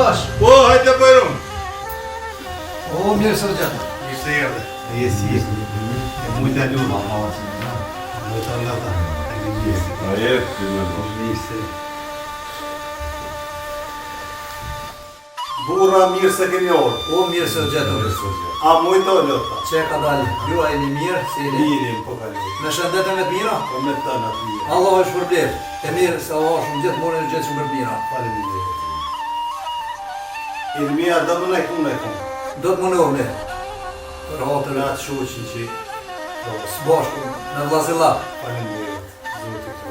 bash. Po, hajde Bajram. O, mirë së gjatë. Mirë se erdhe. Jesi. E mujta lumë. Mujta lata. A jetë, Mirë se. Burra mirë se keni orë. O, mirë së gjatë. A mujta lata. Që ka dalë? Ju a jeni mirë? Si jeni? Mirim, po kaloj. Me shëndetën e të mira? Po me të në të mirë. Allah është përbler. E mirë se Allah është gjithë morën e gjithë shumë për mira. Faleminderit. Irmia, do më në e kumë. Do të më ne. Për hatër Në atë shoqin që... së bashku në Vllazilla. Faleminderit. Zotë të.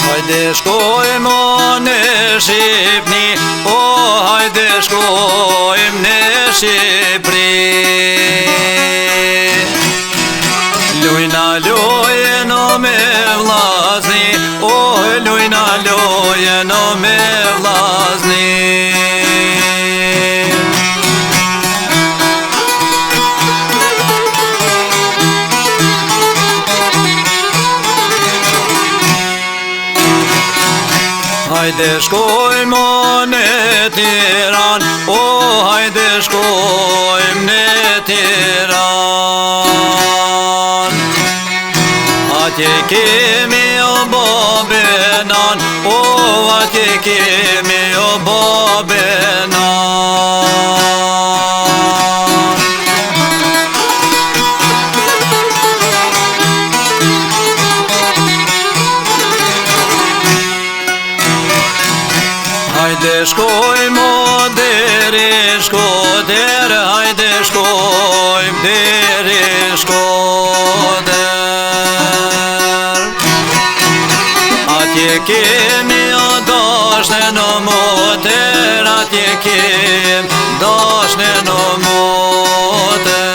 Hajde shkojmë në Shqipni, o hajde shkojmë në Shqipëri. Lujna lojeno me vllazni, o lujna lojeno me vllazni. Hajde shkojmë në Tiran, o hajde shkojmë në Tiran. Atje kemi o babenan, o atje kemi o babenan. Hajde shkojmë deri Shkodër, hajde shkojmë deri Shkodër. Atje kemi o dashnë në motër, atje kemi dashnë në motër.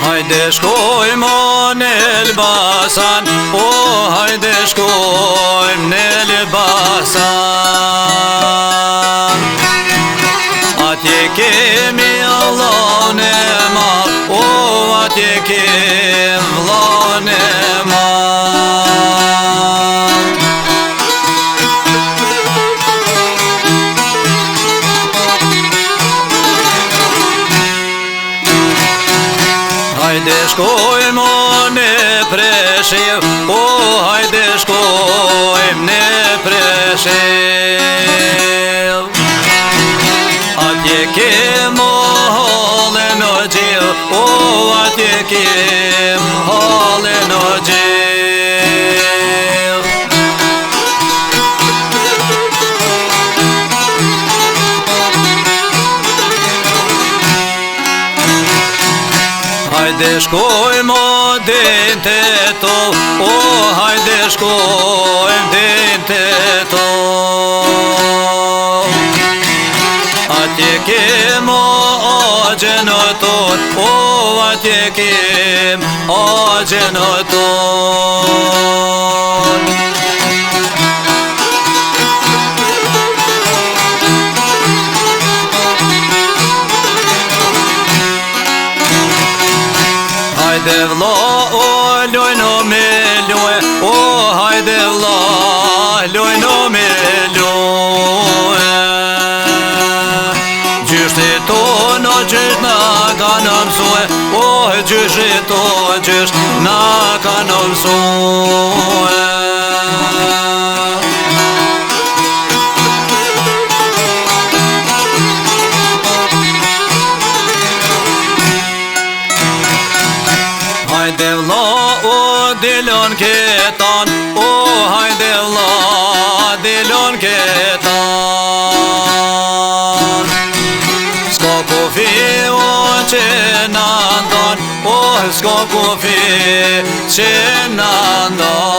Hajde shkojmë në Elbasan, o hajde shkojmë në Elbasan. Atje kemi Allahun e madh, o atje kemi Allahun e madh. Hajde shkojmë në Preshev, o hajde shkojmë në Preshev. Atje kemo halën o gjell, o atje kemo halën o gjell. Hajde shkojmë din të Tetov, o hajde shkojmë din të Tetov. Atje kemo agjen o ton, o atje kemo agjen o ton. Hajde vlla o lojno me loj, o hajde vlla lojno me loj. Gjyshti tonë o gjysht na kanë mësue, o gjyshti tonë gjysht na kanë mësue. Hajde vlla o dilon ketan, o hajde vlla dilon ketan. Ska kufi o që në ndon, o ska kufi që në ndon.